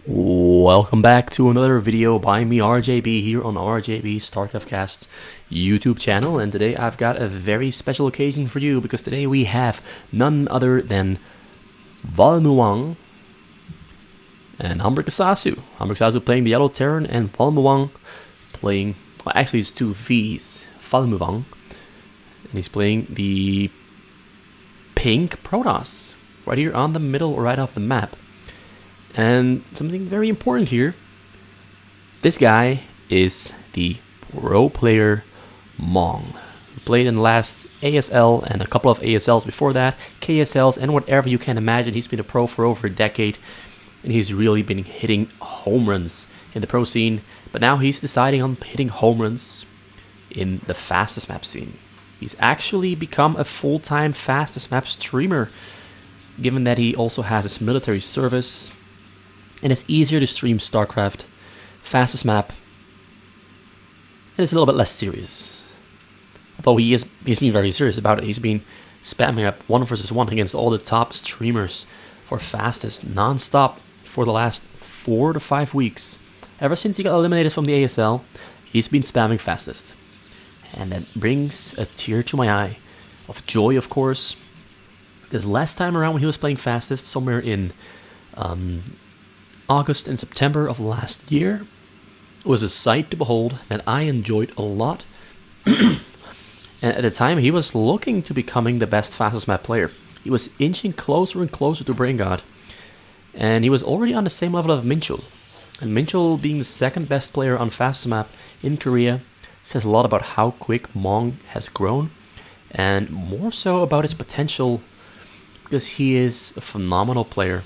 Welcome back to another video by me, RJB, here on RJB Starcraft Cast YouTube channel. And today I've got a very special occasion for you, because today we have none other than Mong and HamburgerSasu. HamburgerSasu playing the Yellow Terran and Mong playing, well, actually it's two V's, Mong, and he's playing the pink Protoss right here on the middle, right off the map. And something very important here, this guy is the pro player Mong. He played in the last ASL and a couple of ASLs before that, KSLs, and whatever you can imagine. He's been a pro for over a decade, and he's really been hitting home runs in the pro scene. But now he's deciding on hitting home runs in the fastest map scene. He's actually become a full-time fastest map streamer, given that he also has his military service. And it's easier to stream Starcraft, fastest map, and it's a little bit less serious. Although he's been very serious about it. He's been spamming up 1v1 against all the top streamers for fastest non-stop for the last 4 to 5 weeks. Ever since he got eliminated from the ASL, he's been spamming fastest. And that brings a tear to my eye of joy, of course. Because last time around when he was playing fastest, somewhere in August and September of last year, was a sight to behold that I enjoyed a lot. And at the time, he was looking to becoming the best fastest map player. He was inching closer and closer to Brain God, and he was already on the same level of Minchul. And Minchul, being the second best player on fastest map in Korea, says a lot about how quick Mong has grown, and more so about his potential, because he is a phenomenal player.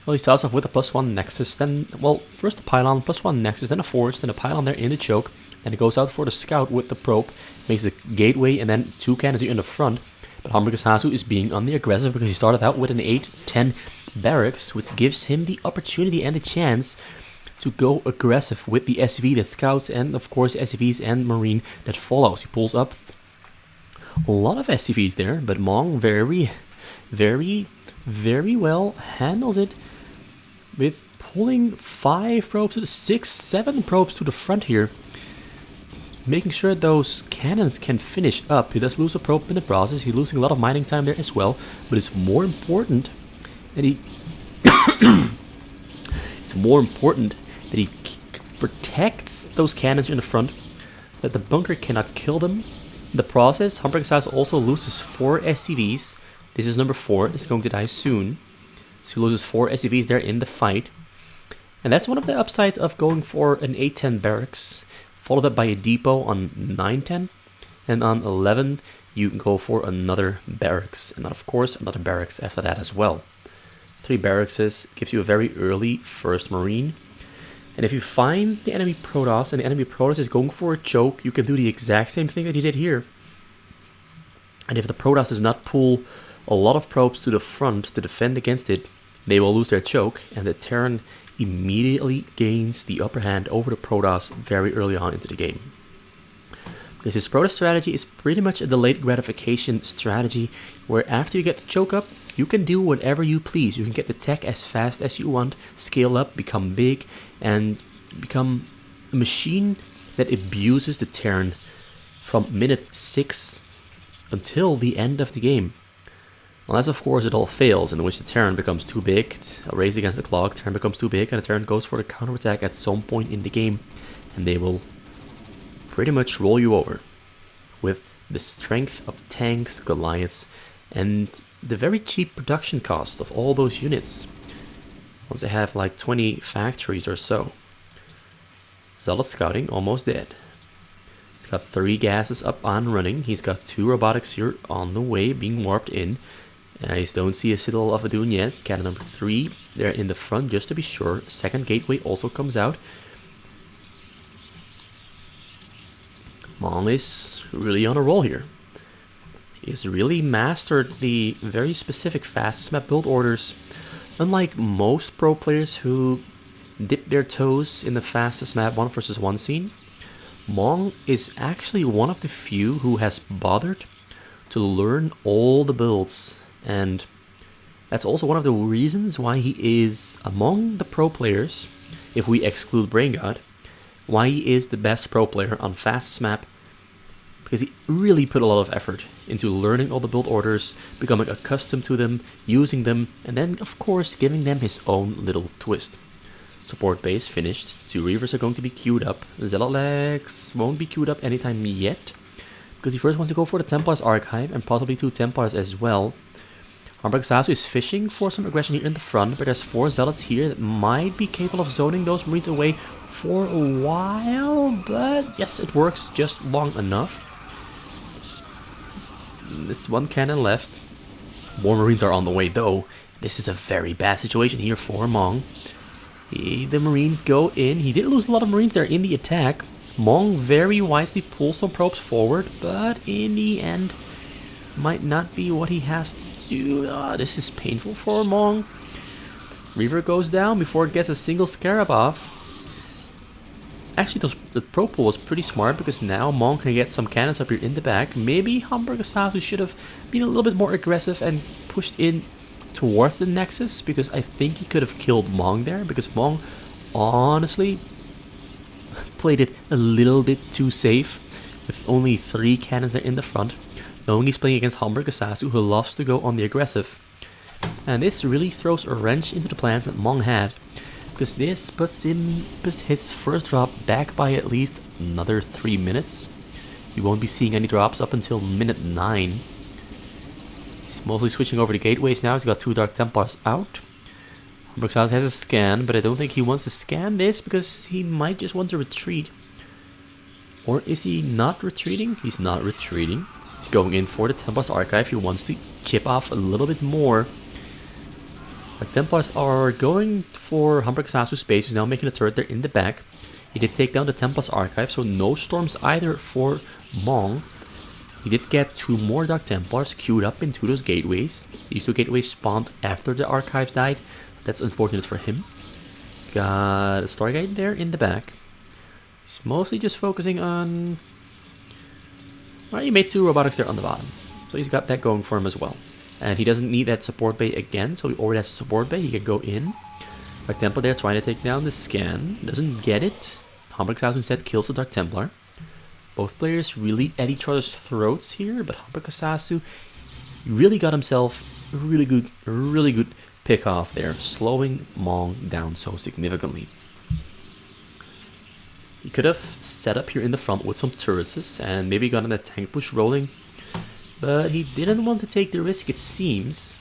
Well, he starts off with a +1 Nexus, then, well, first the Pylon, +1 Nexus, then a Forge, then a Pylon there in the choke, and it goes out for the Scout with the Probe, makes the Gateway, and then 2 cannons here in the front. But HamburgerSasu is being on the aggressive, because he started out with an 8-10 barracks, which gives him the opportunity and the chance to go aggressive with the SV that scouts, and of course SCVs and Marine that follows. He pulls up a lot of SCVs there, but Mong very well handles it with pulling 5 probes to 6, 7 probes to the front here, making sure those cannons can finish up. He does lose a probe in the process. He's losing a lot of mining time there as well, but it's more important that he protects those cannons in the front, that the bunker cannot kill them. In the process, HamburgerSasu also loses 4 SCVs. This is number 4. This is going to die soon. So he loses 4 SCVs there in the fight. And that's one of the upsides of going for an 8-10 barracks, followed up by a depot on 9-10. And on 11, you can go for another barracks. And then, of course, another barracks after that as well. 3 barracks gives you a very early first Marine. And if you find the enemy Protoss, and the enemy Protoss is going for a choke, you can do the exact same thing that he did here. And if the Protoss does not pull a lot of probes to the front to defend against it, they will lose their choke, and the Terran immediately gains the upper hand over the Protoss very early on into the game. Because his Protoss strategy is pretty much a delayed gratification strategy, where after you get the choke up, you can do whatever you please. You can get the tech as fast as you want, scale up, become big, and become a machine that abuses the Terran from minute 6 until the end of the game. Unless, of course, it all fails, in which the Terran becomes too big. It's a race against the clock. Terran becomes too big, and the Terran goes for the counterattack at some point in the game, and they will pretty much roll you over with the strength of tanks, Goliaths, and the very cheap production cost of all those units. Once they have like 20 factories or so. Zealot Scouting, almost dead. He's got 3 gases up and running. He's got 2 robotics here on the way, being warped in. I don't see a Citadel of Adun yet. Cannon number 3 there in the front, just to be sure. Second gateway also comes out. Mong is really on a roll here. He's really mastered the very specific fastest map build orders. Unlike most pro players who dip their toes in the fastest map 1v1 scene, Mong is actually one of the few who has bothered to learn all the builds and That's also one of the reasons why he is among the pro players, if we exclude Brain God, why he is the best pro player on fastest map, because he really put a lot of effort into learning all the build orders, becoming accustomed to them, using them, and then of course giving them his own little twist. Support base finished, 2 Reavers are going to be queued up, Zealot legs won't be queued up anytime yet, because he first wants to go for the Templar's Archive, and possibly 2 Templars as well. HamburgerSasu is fishing for some aggression here in the front, but there's 4 Zealots here that might be capable of zoning those Marines away for a while, but yes, it works just long enough. This 1 cannon left. More Marines are on the way though. This is a very bad situation here for Mong. The Marines go in. He did lose a lot of Marines there in the attack. Mong very wisely pulls some probes forward, but in the end, might not be what he has to do. This is painful for Mong. Reaver goes down before it gets a single Scarab off. Actually, the pro pull was pretty smart, because now Mong can get some cannons up here in the back. Maybe HamburgerSasu should have been a little bit more aggressive and pushed in towards the Nexus, because I think he could have killed Mong there, because Mong honestly played it a little bit too safe with only 3 cannons there in the front, knowing he's playing against HamburgerSasu, who loves to go on the aggressive. And this really throws a wrench into the plans that Mong had, because this puts his first drop back by at least another 3 minutes. You won't be seeing any drops up until minute 9. He's mostly switching over to gateways now. He's got 2 Dark Templars out. HamburgerSasu has a scan, but I don't think he wants to scan this, because he might just want to retreat. Or is he not retreating? He's not retreating. He's going in for the Templar's Archive. He wants to chip off a little bit more. The Templars are going for HamburgerSasu's space. He's now making a turret there in the back. He did take down the Templar's Archive, so no storms either for Mong. He did get 2 more Dark Templars queued up into those gateways. These 2 gateways spawned after the Archives died. That's unfortunate for him. He's got a Stargate there in the back. He's mostly just focusing on... Well, he made 2 robotics there on the bottom, so he's got that going for him as well. And he doesn't need that support bay again, so he already has a support bay. He can go in. Dark Templar there trying to take down the scan. Doesn't get it. HamburgerSasu instead kills the Dark Templar. Both players really at each other's throats here, but HamburgerSasu really got himself a really good pick off there, slowing Mong down so significantly. He could have set up here in the front with some turrets and maybe gotten that tank push rolling, but he didn't want to take the risk, it seems.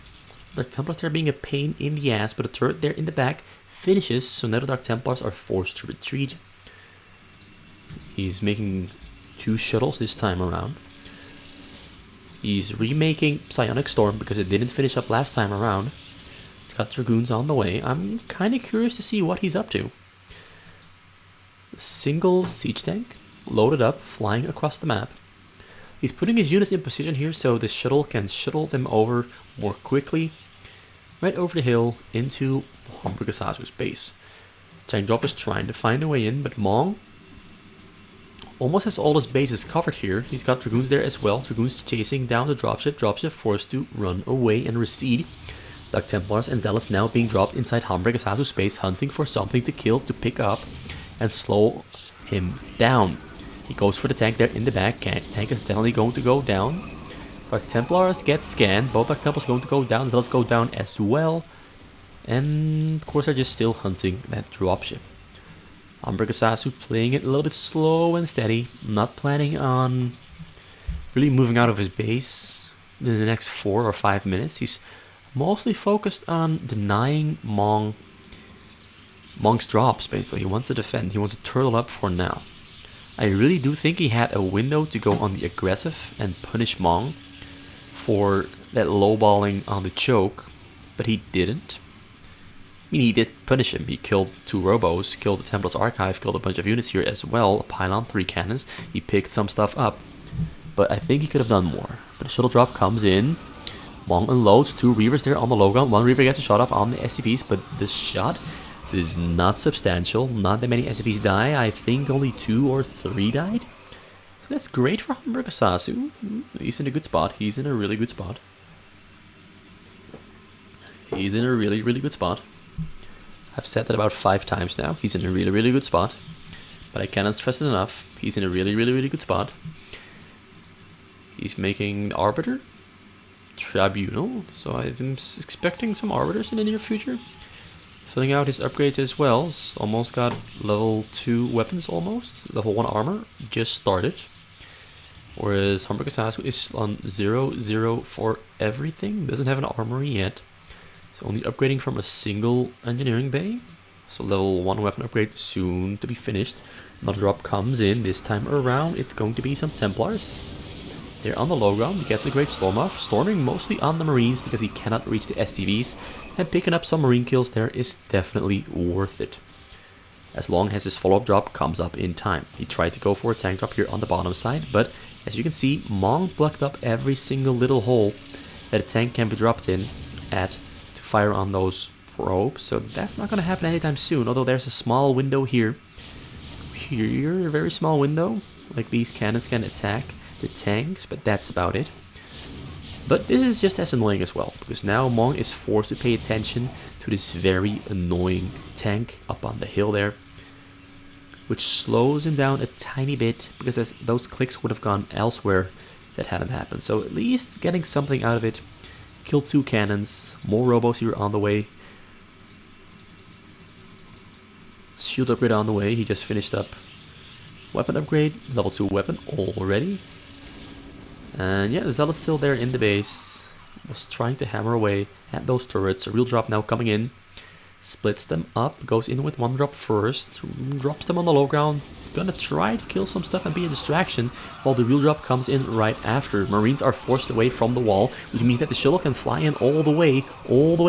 Dark Templars there being a pain in the ass, but a turret there in the back finishes, so now the Dark Templars are forced to retreat. He's making 2 shuttles this time around. He's remaking Psionic Storm because it didn't finish up last time around. He's got Dragoons on the way. I'm kind of curious to see what he's up to. A single siege tank, loaded up, flying across the map. He's putting his units in position here so the shuttle can shuttle them over more quickly. Right over the hill into HamburgerSasu's base. Tank Drop is trying to find a way in, but Mong almost has all his bases covered here. He's got Dragoons there as well. Dragoons chasing down the dropship. Dropship forced to run away and recede. Dark Templars and Zealots now being dropped inside HamburgerSasu's space, hunting for something to kill, to pick up, and slow him down. He goes for the tank there in the back. Tank is definitely going to go down. Dark Templars get scanned. Both Dark Templars going to go down. Zealots go down as well. And of course they're just still hunting that dropship. HamburgerSasu playing it a little bit slow and steady. Not planning on really moving out of his base in the next 4 or 5 minutes. He's mostly focused on denying Mong's drops, basically. He wants to defend. He wants to turtle up for now. I really do think he had a window to go on the aggressive and punish Mong for that lowballing on the choke, but he didn't. I mean, he did punish him. He killed 2 robos, killed the Templar's Archive, killed a bunch of units here as well, a pylon, 3 cannons. He picked some stuff up, but I think he could have done more. But the shuttle drop comes in. Mong unloads 2 Reavers there on the low ground. 1 Reaver gets a shot off on the SCVs, but this shot is not substantial. Not that many SCVs die. I think only 2 or 3 died. That's great for HamburgerSasu. He's in a good spot. He's in a really good spot. He's in a really, really good spot. I've said that about 5 times now. He's in a really, really good spot. But I cannot stress it enough. He's in a really, really, really good spot. He's making Arbiter, Tribunal. So I'm expecting some Arbiters in the near future. Filling out his upgrades as well. He's almost got level 2 weapons almost. Level 1 armor just started. Whereas HamburgerSasu is on 0 for everything. Doesn't have an armory yet. It's only upgrading from a single engineering bay. So level 1 weapon upgrade soon to be finished. Another drop comes in. This time around it's going to be some Templars. They're on the low ground. He gets a great storm off. Storming mostly on the Marines because he cannot reach the SCVs. And picking up some Marine kills there is definitely worth it. As long as his follow-up drop comes up in time. He tried to go for a tank drop here on the bottom side. But as you can see, Mong blocked up every single little hole that a tank can be dropped in at to fire on those probes. So that's not going to happen anytime soon. Although there's a small window here. Here, a very small window. Like these cannons can attack the tanks, but that's about it. But this is just as annoying as well, because now Mong is forced to pay attention to this very annoying tank up on the hill there, which slows him down a tiny bit, because as those clicks would have gone elsewhere that hadn't happened. So at least getting something out of it. Kill 2 cannons, more robos here on the way. Shield upgrade on the way, he just finished up. Weapon upgrade, level 2 weapon already. And yeah, the Zealot's still there in the base. Was trying to hammer away at those turrets. A real drop now coming in. Splits them up. Goes in with 1 drop first. Drops them on the low ground. Gonna try to kill some stuff and be a distraction. While the real drop comes in right after. Marines are forced away from the wall. Which means that the shuttle can fly in all the way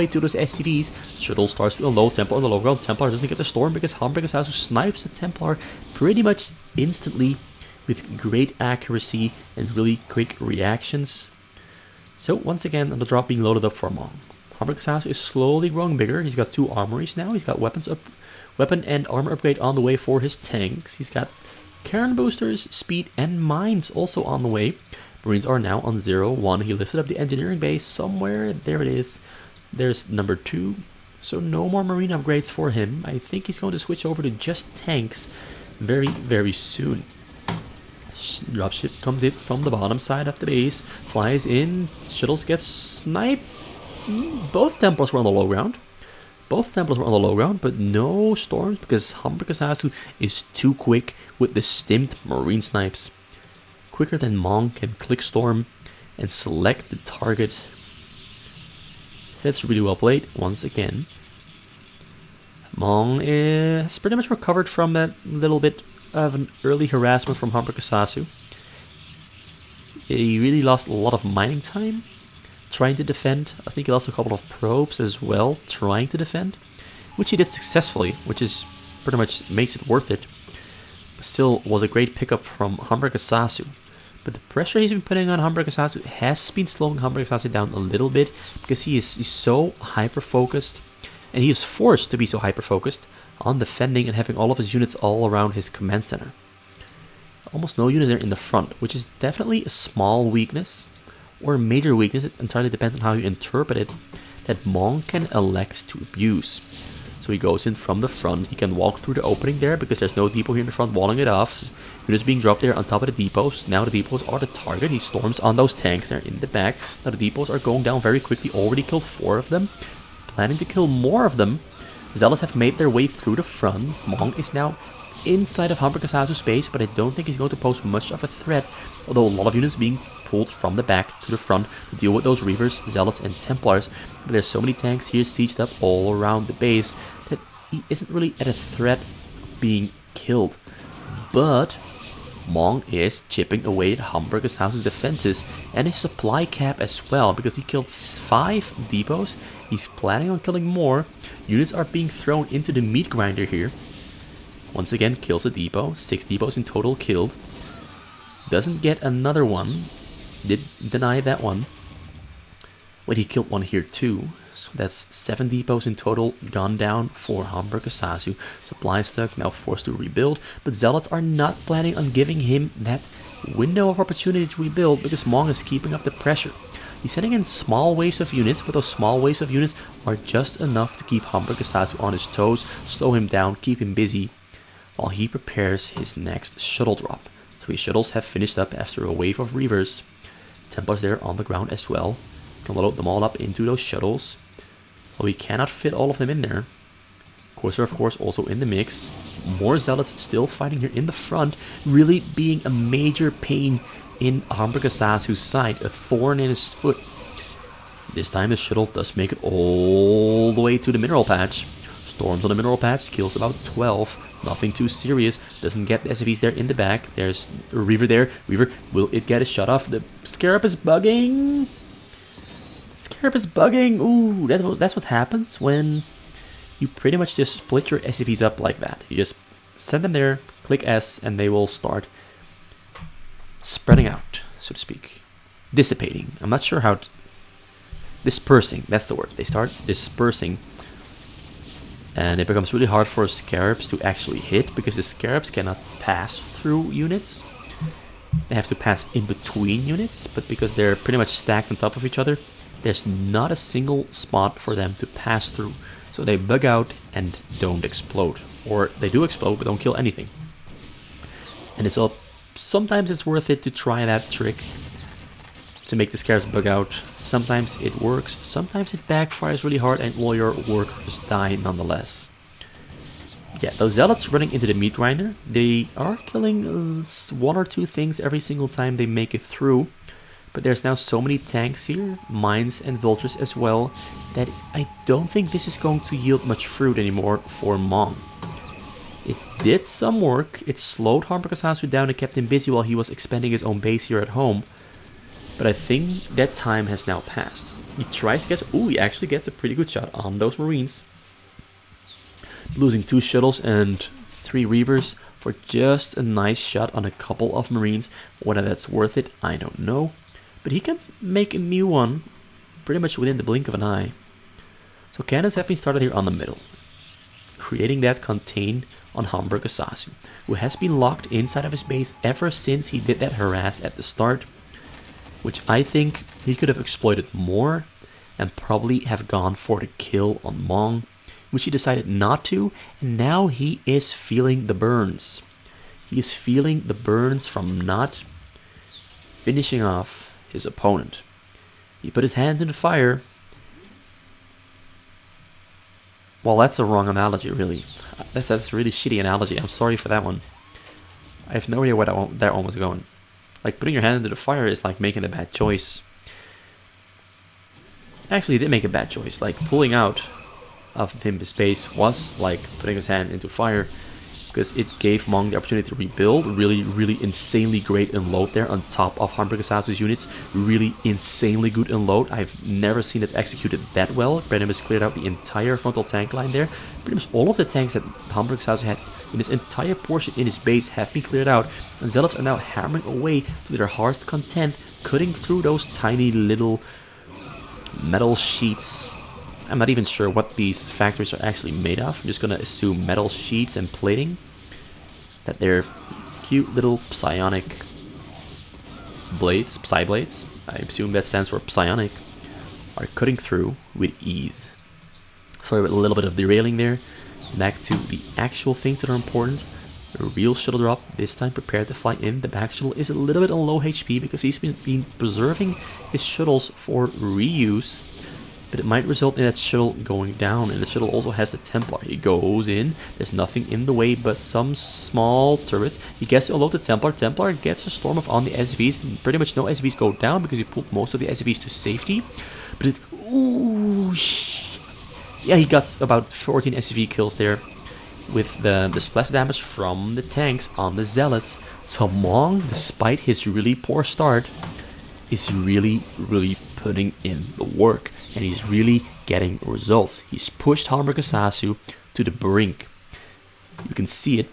to those SCVs. Shuttle starts to unload. Templar on the low ground. Templar doesn't get the storm because HamburgerSasu snipes the Templar pretty much instantly. With great accuracy and really quick reactions. So once again, the drop being loaded up for Mong. HamburgerSasu is slowly growing bigger. He's got 2 armories now. He's got weapon and armor upgrade on the way for his tanks. He's got cannon boosters, speed, and mines also on the way. Marines are now on 0-1. He lifted up the engineering base somewhere. There it is. There's number 2. So no more marine upgrades for him. I think he's going to switch over to just tanks very, very soon. Dropship comes in from the bottom side of the base, flies in, shuttles get sniped. Both Templars were on the low ground. But no storms because HamburgerSasu is too quick with the stimmed marine snipes. Quicker than Mong can click storm and select the target. That's really well played once again. Mong has pretty much recovered from that little bit of an early harassment from HamburgerSasu. He really lost a lot of mining time trying to defend. I think he lost a couple of probes as well trying to defend, which he did successfully, which is pretty much makes it worth it. But still was a great pickup from HamburgerSasu. But the pressure he's been putting on HamburgerSasu has been slowing HamburgerSasu down a little bit because he's so hyper focused, and he is forced to be so hyper focused on defending and having all of his units all around his command center. Almost no units there in the front, which is definitely a small weakness or a major weakness. It entirely depends on how you interpret it, that Mong can elect to abuse. So he goes in from the front. He can walk through the opening there because there's no depot here in the front walling it off. Units being dropped there on top of the depots. Now the depots are the target. He storms on those tanks there in the back. Now the depots are going down very quickly. Already killed 4 of them. Planning to kill more of them. Zealots have made their way through the front. Mong is now inside of HamburgerSasu's space, but I don't think he's going to pose much of a threat. Although a lot of units being pulled from the back to the front to deal with those Reavers, Zealots, and Templars. But there's so many tanks here sieged up all around the base that he isn't really at a threat of being killed. But Mong is chipping away at HamburgerSasu's defenses and his supply cap as well, because he killed 5 depots. He's planning on killing more. Units are being thrown into the meat grinder here. Once again, kills a depot. 6 depots in total killed. Doesn't get another one. Did deny that one. Wait, he killed one here too. So that's 7 depots in total gone down for HamburgerSasu. Supply stock now forced to rebuild. But Zealots are not planning on giving him that window of opportunity to rebuild because Mong is keeping up the pressure. He's sending in small waves of units, but those small waves of units are just enough to keep HamburgerSasu on his toes, slow him down, keep him busy, while he prepares his next shuttle drop. 3 shuttles have finished up after a wave of Reavers. Templars there on the ground as well. Can load them all up into those shuttles. Well, we cannot fit all of them in there. Corsair, of course, also in the mix. More Zealots still fighting here in the front, really being a major pain in HamburgerSasu's side, a thorn in his foot. This time the shuttle does make it all the way to the mineral patch. Storms on the mineral patch, kills about 12. Nothing too serious. Doesn't get the SFVs there in the back. There's a Reaver there. Reaver, will it get a shot off? The Scarab is bugging. Scarab is bugging. Ooh, that's what happens when you pretty much just split your SCVs up like that. You just send them there, click S, and they will start spreading out, so to speak. Dissipating. I'm not sure how dispersing, that's the word. They start dispersing. And it becomes really hard for Scarabs to actually hit, because the Scarabs cannot pass through units. They have to pass in between units, but because they're pretty much stacked on top of each other, there's not a single spot for them to pass through. So they bug out and don't explode. Or they do explode but don't kill anything. And it's all, sometimes it's worth it to try that trick to make the Scarabs bug out. Sometimes it works, sometimes it backfires really hard and all your workers die nonetheless. Yeah, those Zealots running into the meat grinder, they are killing 1 or 2 things every single time they make it through. But there's now so many tanks here, mines and vultures as well, that I don't think this is going to yield much fruit anymore for Mong. It did some work. It slowed HamburgerSasu down and kept him busy while he was expanding his own base here at home. But I think that time has now passed. He tries to get... Ooh, he actually gets a pretty good shot on those Marines. Losing 2 shuttles and 3 Reavers for just a nice shot on a couple of Marines. Whether that's worth it, I don't know. But he can make a new one pretty much within the blink of an eye. So cannons have been started here on the middle, creating that contain on HamburgerSasu, who has been locked inside of his base ever since he did that harass at the start, which I think he could have exploited more and probably have gone for the kill on Mong, which he decided not to, and now he is feeling the burns. He is feeling the burns from not finishing off his opponent. He put his hand in the fire. Well, that's a wrong analogy, really. That's a really shitty analogy. I'm sorry for that one. I have no idea where that one was going. Like, putting your hand into the fire is like making a bad choice. Actually, he did make a bad choice. Like, pulling out of his base was like putting his hand into fire, because it gave Mong the opportunity to rebuild. Really insanely great unload there on top of HamburgerSasu's units. Really insanely good unload. I've never seen it executed that well. Brennan has cleared out the entire frontal tank line there. Pretty much all of the tanks that HamburgerSasu had in this entire portion in his base have been cleared out. And Zealots are now hammering away to their heart's content, cutting through those tiny little metal sheets. I'm not even sure what these factories are actually made of. I'm just gonna assume metal sheets and plating. That they're cute little psionic blades, psi blades. I assume that stands for psionic. Are cutting through with ease. Sorry about a little bit of derailing there. Back to the actual things that are important. The real shuttle drop, this time prepared to fly in. The back shuttle is a little bit on low HP because he's been preserving his shuttles for reuse. But it might result in that shuttle going down, and the shuttle also has the Templar. He goes in, there's nothing in the way but some small turrets. He gets to unload the Templar. Templar gets a storm off on the SVs. Pretty much no SVs go down because he pulled most of the SVs to safety. But it... Ooh, yeah, he got about 14 SCV kills there with the splash damage from the tanks on the Zealots. So Mong, despite his really poor start, is really putting in the work, and he's really getting results. He's pushed HamburgerSasu to the brink. You can see it.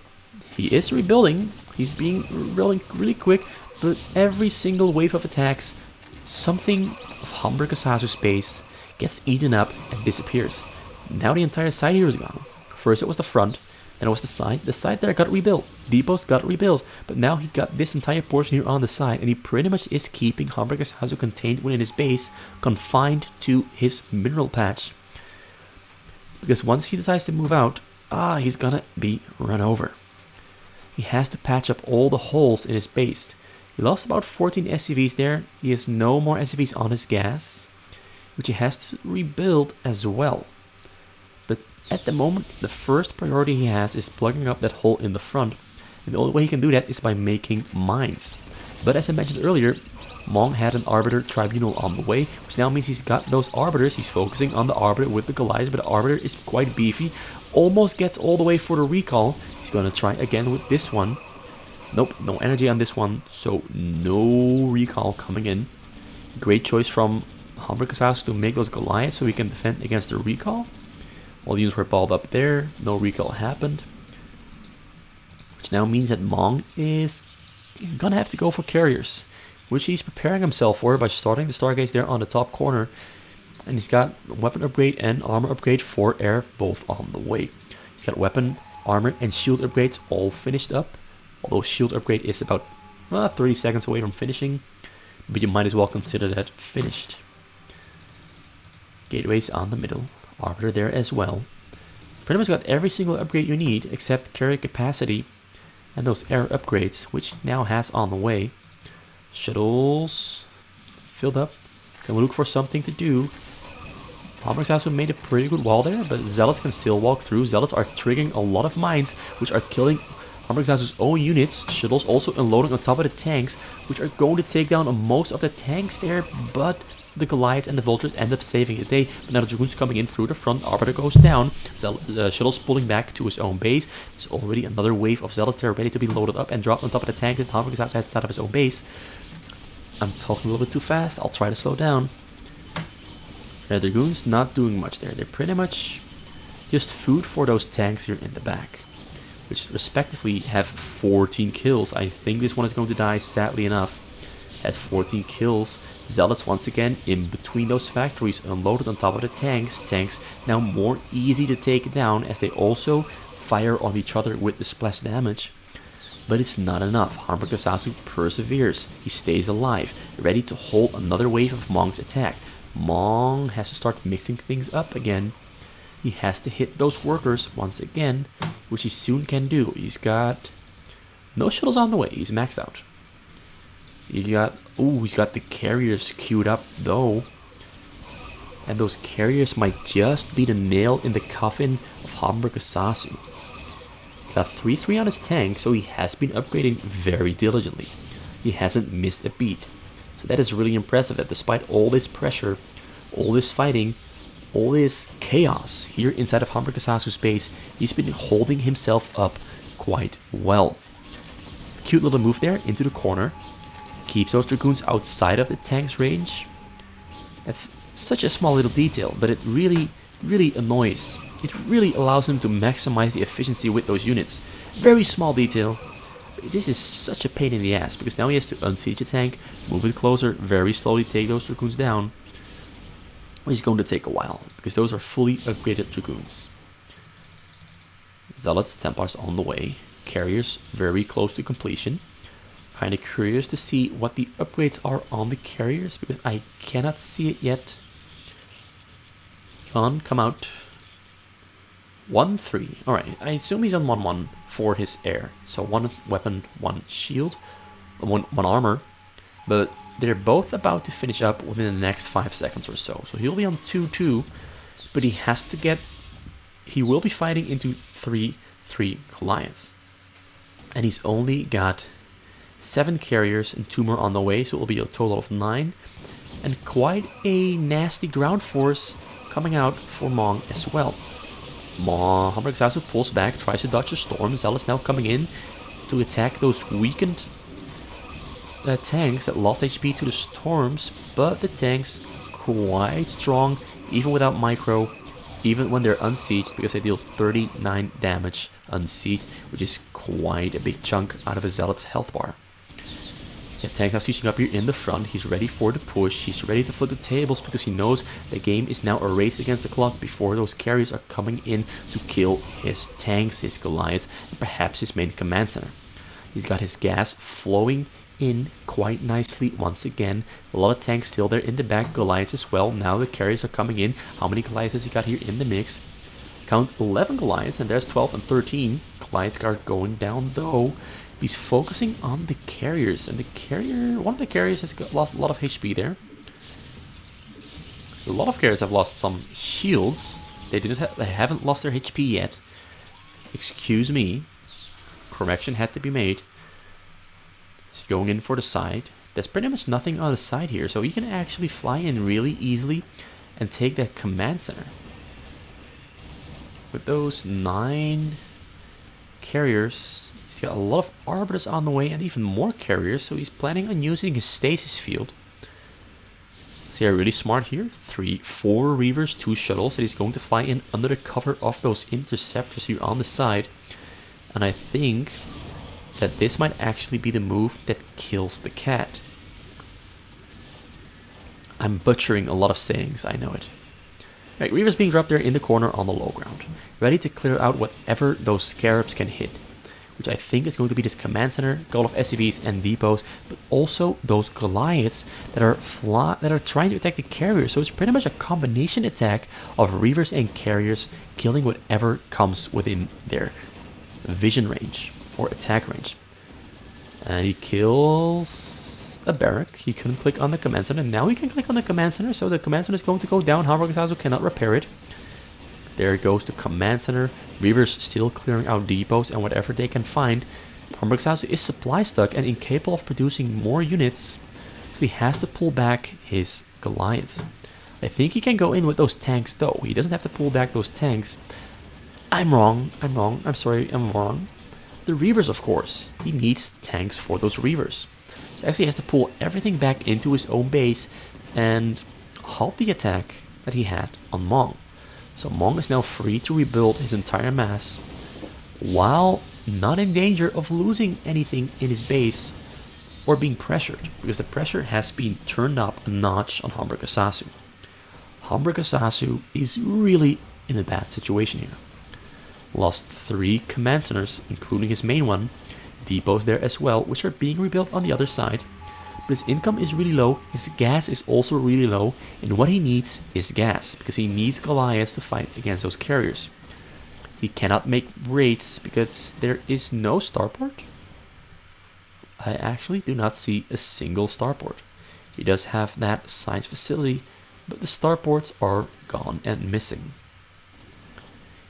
He is rebuilding. He's being really quick, but every single wave of attacks, something of HamburgerSasu's base gets eaten up and disappears. Now the entire side here is gone. First it was the front, And it was the side there got rebuilt. Depots got rebuilt, but now he got this entire portion here on the side, and he pretty much is keeping HamburgerSasu contained within his base, confined to his mineral patch. Because once he decides to move out, he's gonna be run over. He has to patch up all the holes in his base. He lost about 14 SCVs there. He has no more SCVs on his gas, which he has to rebuild as well. But at the moment, the first priority he has is plugging up that hole in the front. And the only way he can do that is by making mines. But as I mentioned earlier, Mong had an Arbiter Tribunal on the way, which now means he's got those Arbiters. He's focusing on the Arbiter with the Goliath, but the Arbiter is quite beefy. Almost gets all the way for the recall. He's going to try again with this one. Nope, no energy on this one, so no recall coming in. Great choice from HamburgerSasu to make those Goliaths so he can defend against the recall. All the units were balled up there, no recall happened. Which now means that Mong is gonna have to go for carriers, which he's preparing himself for by starting the Stargates there on the top corner. And he's got weapon upgrade and armor upgrade for air both on the way. He's got weapon, armor, and shield upgrades all finished up. Although shield upgrade is about 30 seconds away from finishing, but you might as well consider that finished. Gateways on the middle, Arbiter there as well. Pretty much got every single upgrade you need except carrier capacity and those air upgrades, which now has on the way. Shuttles filled up. Can we look for something to do? HamburgerSasu made a pretty good wall there, but Zealots can still walk through. Zealots are triggering a lot of mines, which are killing HamburgerSasu's own units. Shuttles also unloading on top of the tanks, which are going to take down most of the tanks there, but the Goliaths and the Vultures end up saving the day. But now the Dragoons coming in through the front, Arbiter goes down, Shuttles pulling back to his own base. There's already another wave of Zealots there ready to be loaded up and dropped on top of the tank that HamburgerSasu has out of his own base. I'm talking a little bit too fast, I'll try to slow down. The Dragoons not doing much there, they're pretty much just food for those tanks here in the back, which respectively have 14 kills. I think this one is going to die, sadly enough. At 14 kills, Zealots once again in between those factories, unloaded on top of the tanks. Tanks now more easy to take down as they also fire on each other with the splash damage. But it's not enough. HamburgerSasu perseveres. He stays alive, ready to hold another wave of Mong's attack. Mong has to start mixing things up again. He has to hit those workers once again, which he soon can do. He's got no shuttles on the way. He's maxed out. He's got the carriers queued up though. And those carriers might just be the nail in the coffin of HamburgerSasu. He's got 3-3 on his tank, so he has been upgrading very diligently. He hasn't missed a beat. So that is really impressive that despite all this pressure, all this fighting, all this chaos here inside of HamburgerSasu's base, he's been holding himself up quite well. Cute little move there into the corner. Keeps those Dragoons outside of the tank's range. That's such a small little detail, but it really annoys. It really allows him to maximize the efficiency with those units. Very small detail. This is such a pain in the ass, because now he has to unsiege the tank, move it closer, very slowly take those Dragoons down. Which is going to take a while, because those are fully upgraded Dragoons. Zealots, Templars on the way. Carriers very close to completion. Kind of curious to see what the upgrades are on the carriers, because I cannot see it yet. Come on, come out. 1-3. Alright, I assume he's on 1-1 for his air. So 1 weapon, 1 shield, 1 armor. But they're both about to finish up within the next 5 seconds or so. So he'll be on 2-2, but he has to get... He will be fighting into 3-3 Goliaths. And he's only got 7 carriers and 2 more on the way, so it will be a total of 9. And quite a nasty ground force coming out for Mong as well. Mong, HamburgerSasu pulls back, tries to dodge the storm. Zealots now coming in to attack those weakened tanks that lost HP to the storms, but the tanks quite strong, even without micro, even when they're unsieged, because they deal 39 damage unsieged, which is quite a big chunk out of a Zealot's health bar. Yeah, Tank's now switching up here in the front. He's ready for the push. He's ready to flip the tables because he knows the game is now a race against the clock before those carriers are coming in to kill his tanks, his Goliaths, and perhaps his main command center. He's got his gas flowing in quite nicely once again. A lot of tanks still there in the back, Goliaths as well. Now the carriers are coming in. How many Goliaths has he got here in the mix? Count 11 Goliaths, and there's 12 and 13. Goliaths guard going down though. He's focusing on the carriers, and one of the carriers has lost a lot of HP there. A lot of carriers have lost some shields. They haven't lost their HP yet. Excuse me. Correction had to be made. He's going in for the side. There's pretty much nothing on the side here, so you can actually fly in really easily and take that command center. With those 9 carriers, he's got a lot of arbiters on the way and even more carriers, so he's planning on using his stasis field. So yeah, really smart here. 4 reavers, 2 shuttles that he's going to fly in under the cover of those interceptors here on the side. And I think that this might actually be the move that kills the cat. I'm butchering a lot of sayings, I know it. Right, reavers being dropped there in the corner on the low ground, ready to clear out whatever those scarabs can hit, which I think is going to be this command center, goal of SCVs and depots, but also those Goliaths that are trying to attack the carriers. So it's pretty much a combination attack of reavers and carriers killing whatever comes within their vision range or attack range. And he kills a barrack. He couldn't click on the command center, and now he can click on the command center, so the command center is going to go down. HamburgerSasu cannot repair it. There goes the command center. Reavers still clearing out depots and whatever they can find. HamburgerSasu is supply stuck and incapable of producing more units, so he has to pull back his Goliaths. I think he can go in with those tanks though. He doesn't have to pull back those tanks. I'm wrong. I'm sorry, I'm wrong. The reavers, of course. He needs tanks for those reavers. So actually he has to pull everything back into his own base and halt the attack that he had on Mong. So Mong is now free to rebuild his entire mass while not in danger of losing anything in his base or being pressured, because the pressure has been turned up a notch on HamburgerSasu. HamburgerSasu is really in a bad situation here. Lost 3 command centers, including his main one, depots there as well, which are being rebuilt on the other side. But his income is really low, his gas is also really low, and what he needs is gas, because he needs Goliaths to fight against those carriers. He cannot make raids because there is no starport. I actually do not see a single starport. He does have that science facility, but the starports are gone and missing.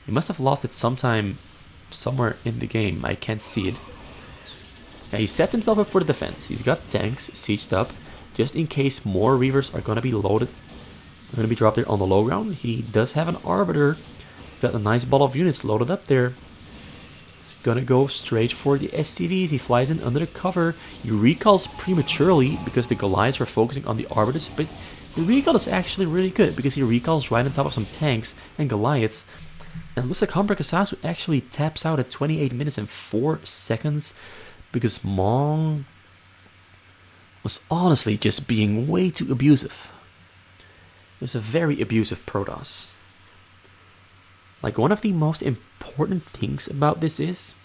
He must have lost it sometime somewhere in the game. I can't see it. Now he sets himself up for the defense. He's got tanks sieged up just in case more reavers are going to be loaded. They're going to be dropped there on the low ground. He does have an arbiter. He's got a nice ball of units loaded up there. He's going to go straight for the SCVs. He flies in under the cover. He recalls prematurely because the Goliaths are focusing on the arbiters, but the recall is actually really good because he recalls right on top of some tanks and Goliaths. And it looks like HamburgerSasu actually taps out at 28 minutes and 4 seconds because Mong was honestly just being way too abusive. It was a very abusive Protoss. Like, one of the most important things about this is,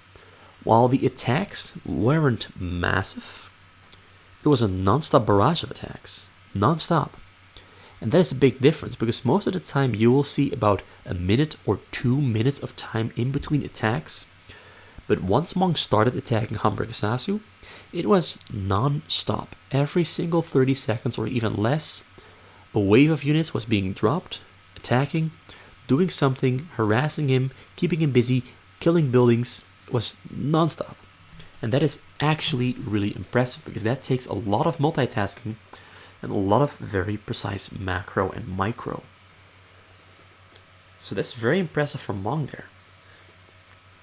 while the attacks weren't massive, it was a non-stop barrage of attacks. Non-stop. And that is the big difference, because most of the time you will see about a minute or 2 minutes of time in between attacks. But once Mong started attacking HamburgerSasu, it was non-stop. Every single 30 seconds or even less, a wave of units was being dropped, attacking, doing something, harassing him, keeping him busy, killing buildings. It was non-stop. And that is actually really impressive, because that takes a lot of multitasking and a lot of very precise macro and micro. So that's very impressive from Mong there.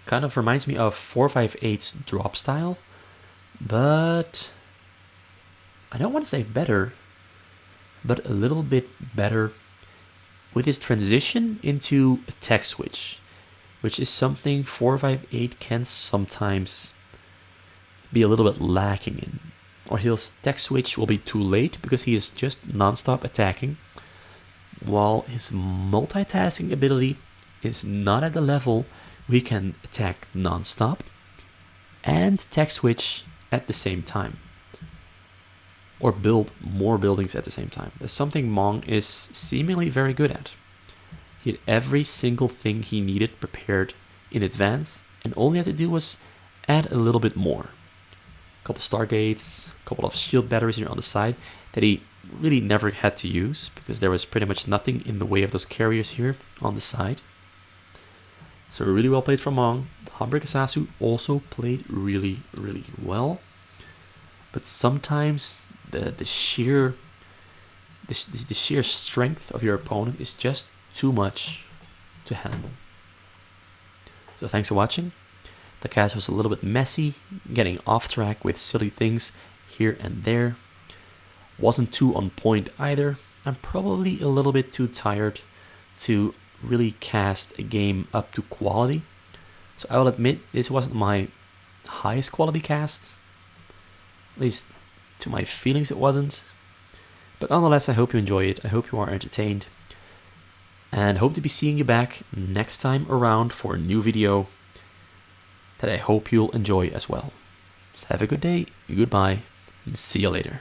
Kind of reminds me of 458's drop style, but I don't want to say better, but a little bit better with his transition into a tech switch, which is something 458 can sometimes be a little bit lacking in. or his tech switch will be too late because he is just non-stop attacking, while his multitasking ability is not at the level we can attack non-stop and tech switch at the same time, or build more buildings at the same time. That's something Mong is seemingly very good at. He had every single thing he needed prepared in advance, and all he had to do was add a little bit more. A couple stargates, a couple of shield batteries here on the side that he really never had to use because there was pretty much nothing in the way of those carriers here on the side. So really well played from Mong. HamburgerSasu also played really, really well. But sometimes the sheer strength of your opponent is just too much to handle. So thanks for watching. The cast was a little bit messy, getting off track with silly things here and there. Wasn't too on point either. I'm probably a little bit too tired to really cast a game up to quality. So I will admit this wasn't my highest quality cast. At least to my feelings it wasn't. But nonetheless, I hope you enjoy it. I hope you are entertained. And hope to be seeing you back next time around for a new video that I hope you'll enjoy as well. So have a good day, goodbye, and see you later.